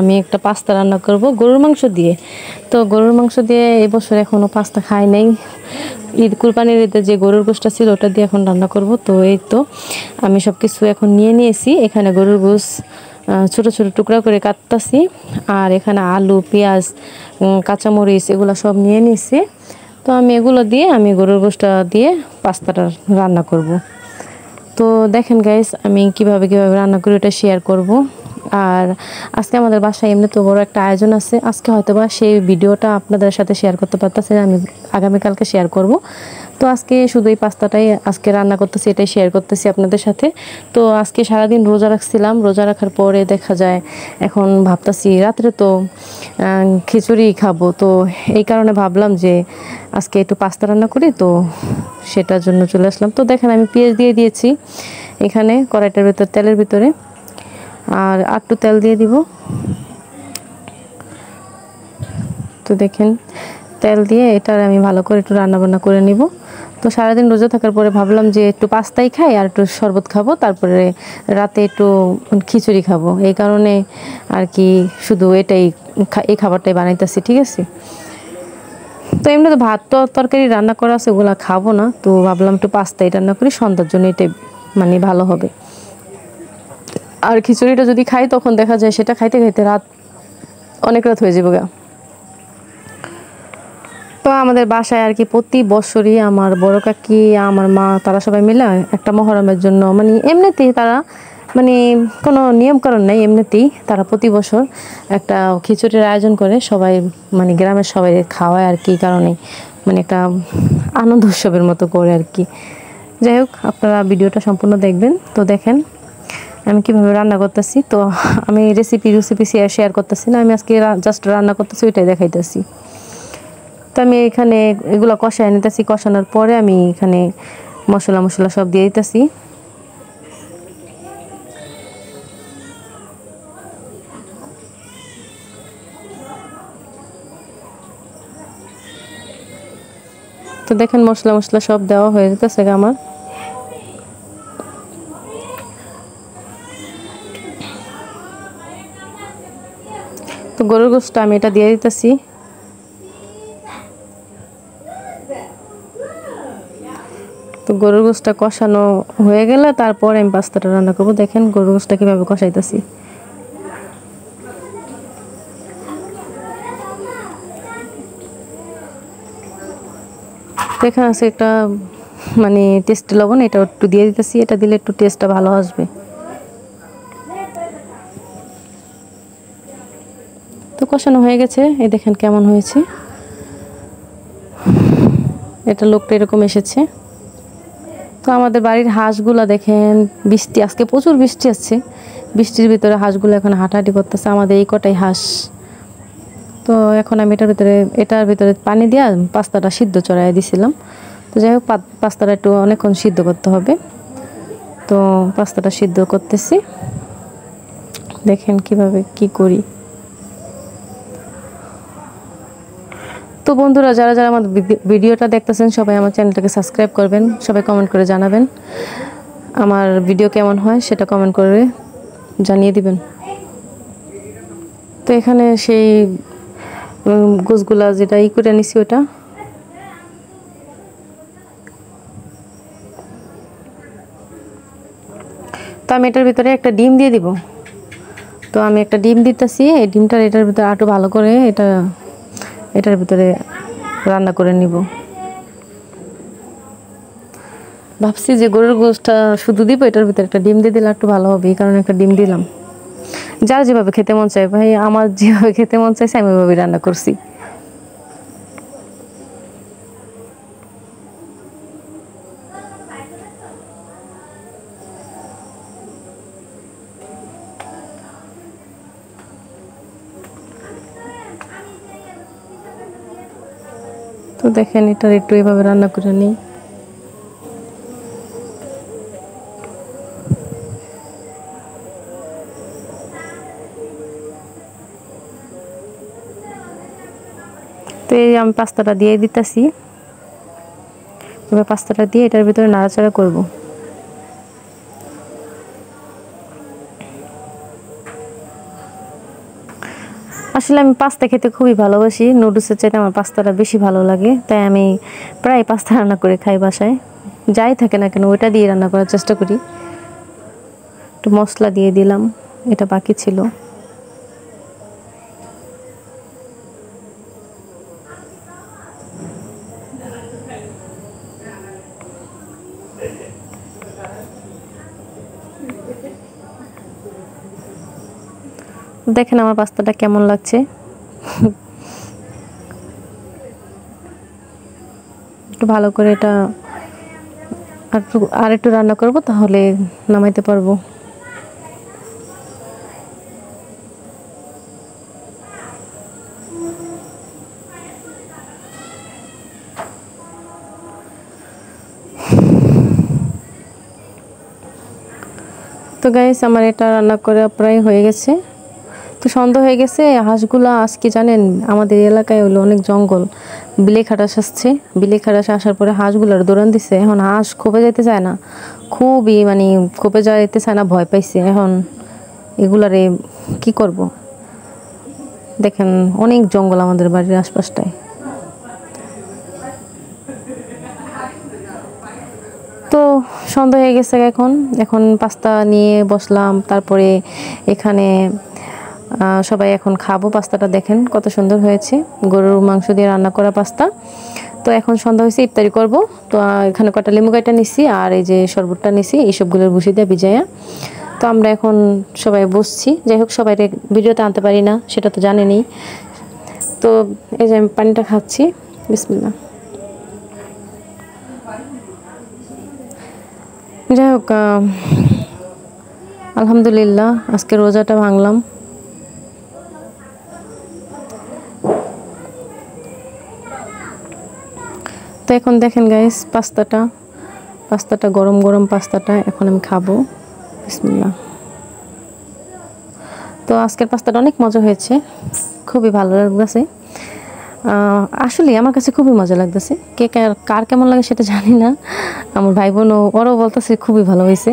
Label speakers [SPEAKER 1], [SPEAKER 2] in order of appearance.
[SPEAKER 1] আমি একটা পাস্তা রান্না করব গরুর মাংস দিয়ে। তো গরুর মাংস দিয়ে এই বছর এখনও পাস্তা খাই নাই। কুরবানির ঈদে যে গরুর গোশটা ছিল ওটা দিয়ে এখন রান্না করব। তো এই তো আমি সব কিছু এখন নিয়ে নিয়েছি। এখানে গরুর গোশ ছোট ছোট টুকরা করে কাটতাছি, আর এখানে আলু, পেঁয়াজ, কাঁচামরিচ এগুলো সব নিয়ে নিয়েছি। তো আমি এগুলো দিয়ে আমি গরুর গোশটা দিয়ে পাস্তাটা রান্না করব। তো দেখেন গাইস, আমি কিভাবে রান্না করি ওটা শেয়ার করব। আর আজকে আমাদের বাসায় এমনি তো বড় একটা আয়োজন আছে। আজকে হয়তোবা সেই ভিডিওটা আপনাদের সাথে শেয়ার করতে পারতেছি না, আমি আগামীকালকে শেয়ার করব। তো আজকে শুধু এই পাস্তাটাই আজকে রান্না করতেছি, এটাই শেয়ার করতেছি আপনাদের সাথে। তো আজকে সারাদিন রোজা রাখছিলাম, রোজা রাখার পরে দেখা যায় এখন ভাবতাছি রাত্রে তো খিচুড়ি খাবো। তো এই কারণে ভাবলাম যে আজকে একটু পাস্তা রান্না করি, তো সেটার জন্য চলে আসলাম। তো দেখেন আমি পেঁয়াজ দিয়ে দিয়েছি এখানে কড়াইটার ভিতর, তেলের ভিতরে, আর একটু তেল দিয়ে দিব। তো দেখেন তেল দিয়ে এটার আমি ভালো করে একটু রান্না বান্না করে নিব। তো সারাদিন রোজা থাকার পরে ভাবলাম যে একটু পাস্তাই খাই আর একটু শরবত খাবো, তারপরে রাতে একটু খিচুড়ি খাবো। এই কারণে আর কি শুধু এটাই এই খাবারটাই বানাইতেছি, ঠিক আছে। তো এমনি তো ভাত তো তরকারি রান্না করা আছে, ওগুলো খাবো না। তো ভাবলাম একটু পাস্তাই রান্না করি, সন্ধ্যার জন্য এটাই মানে ভালো হবে। আর খিচুড়িটা যদি খাই তখন দেখা যায় সেটা খাইতে খাইতে অনেক রাত হয়ে যাবে গা। তো আমাদের বাসায় আর কি প্রতি বছরই আমার বড় কাকি, আমার মা, তারা সবাই মিলে একটা মহরমের জন্য মানে এমনিতেই তারা মানে কোনো নিয়মকানুন নেই, এমনিতেই তারা প্রতি বছর একটা খিচুড়ির আয়োজন করে, সবাই মানে গ্রামের সবাই খাওয়ায় আর কি। কারণে মানে একটা আনন্দ উৎসবের মতো করে আর কি। যাই হোক, আপনারা ভিডিওটা সম্পূর্ণ দেখবেন। তো দেখেন আমি কীভাবে রান্না করতেছি। তো আমি রেসিপি শেয়ার করতেছি না, আমি আজকে জাস্ট রান্না করতেছি, ওইটাই দেখাইতেছি। তো আমি এখানে এগুলো কষায় নিতেছি, কষানোর পরে আমি এখানে মশলা সব দিয়ে দিতেছি। তো দেখেন মশলা সব দেওয়া হয়ে যেতেছে আমার। তো গরুর গোশটা আমি এটা দিয়ে দিতেছি। তো গরুর গোশটা কষানো হয়ে গেলে তারপর আমি পাস্তাটা রান্না করব। দেখেন গরুর গোশটা কীভাবে কষাইতেছি। তো এখানে আছে একটা মানে টেস্টি লবণ, এটা একটু দিয়ে দিতেছি, এটা দিলে একটু টেস্টটা ভালো আসবে। তো কষানো হয়ে গেছে, এই দেখেন কেমন হয়েছে। এটা লোকটা এরকম এসেছে। তো আমাদের বাড়ির হাঁসগুলা দেখেন, বৃষ্টি আজকে প্রচুর বৃষ্টি আসছে, বৃষ্টির ভিতরে হাঁসগুলো এখন হাঁটাহাঁটি করতেছে। আমাদের এই কটাই হাঁস। তো এখন আমি এটার ভিতরে পানি দিয়ে পাস্তাটা সিদ্ধ চড়াই দিছিলাম। তো যাই হোক, পাস্তাটা একটু অনেকক্ষণ সিদ্ধ করতে হবে। তো পাস্তাটা সিদ্ধ করতেছি, দেখেন কিভাবে কি করি। তো বন্ধুরা, যারা যারা আমার ভিডিওটা দেখতেছেন সবাই আমার চ্যানেলটাকে সাবস্ক্রাইব করবেন, সবাই কমেন্ট করে জানাবেন আমার ভিডিও কেমন হয়, সেটা কমেন্ট করে জানিয়ে দিবেন। তো এখানে সেই গোশগুলা যেটা করে নিছি ওটা, তো আমি এটার ভিতরে একটা ডিম দিয়ে দিব। তো আমি একটা ডিম দিতেছি, এই ডিমটা এটার ভিতরে আরো ভালো করে এটার ভিতরে রান্না করে নিব। ভাবছি যে গরুর গোশটা শুধু দিব, এটার ভিতরে একটা ডিম দিয়ে দিলে একটু ভালো হবে, এই কারণে একটা ডিম দিলাম। যার যেভাবে খেতে মন চায়, ভাই আমার যেভাবে খেতে মন চাইছে আমি ওইভাবে রান্না করছি। তো দেখেন এটার একটু এইভাবে রান্না করে নিই। তো এই আমি পাস্তাটা দিয়ে দিতেছি। এবার পাস্তাটা দিয়ে এটার ভিতরে নাড়াচাড়া করব। আসলে আমি পাস্তা খেতে খুবই ভালোবাসি, নুডলসের চাইতে আমার পাস্তাটা বেশি ভালো লাগে, তাই আমি প্রায় পাস্তা রান্না করে খাই বাসায়। যাই থাকে না কেন ওইটা দিয়ে রান্না করার চেষ্টা করি। একটু মশলা দিয়ে দিলাম, এটা বাকি ছিল। দেখেন আমার পাস্তাটা কেমন লাগছে। একটু ভালো করে এটা আর একটু রান্না করব, তাহলে নামাইতে পারবো। তো গাইস আমার এটা রান্না করা প্রায় হয়ে গেছে। তো সন্ধ্যা হয়ে গেছে। হাঁসগুলা আজকে জানেন আমাদের এলাকায় হলো অনেক জঙ্গল, বিলে খাটাস আসছে। বিলে খাটাস আসার পরে হাঁসগুলার দৌড়ান দিছে। এখন হাঁস খোপে যেতে চায় না, খুবই মানে খোপে যেতে চায় না, ভয় পাইছে। এখন এগুলারে কি করব? দেখেন অনেক জঙ্গল আমাদের বাড়ির আশপাশটায়। তো সন্ধ্যা হয়ে গেছে, এখন এখন পাস্তা নিয়ে বসলাম। তারপরে এখানে সবাই এখন খাবো পাস্তাটা। দেখেন কত সুন্দর হয়েছে, গরুর মাংস দিয়ে রান্না করা পাস্তা। তো এখন সন্ধ্যা হয়েছে, ইফতারি করব। তো এখানে কটা লেবু কাটা নিছি, আর এই যে শরবতটা নিছি, এইসবগুলোর ভুসি দিয়ে ভিজাইয়া। তো আমরা এখন সবাই বসছি। যাই হোক, সবাই ভিডিওতে আনতে পারি না, সেটা তো জানেনই। তো এই যে আমি পানিটা খাচ্ছি, বিসমিল্লাহ। যাই হোক, আলহামদুলিল্লাহ আজকে রোজাটা ভাঙলাম। তো এখন দেখেন গাইস পাস্তাটা গরম গরম পাস্তাটা এখন আমি খাবো, বিসমিল্লাহ। তো আজকের পাস্তাটা অনেক মজা হয়েছে, খুবই ভালো লাগতেছে। আসলে আমার কাছে খুবই মজা লাগতেছে। কার কেমন লাগে সেটা জানি না। আমার ভাই বোনও ওরাও বলতেছে খুবই ভালো হয়েছে।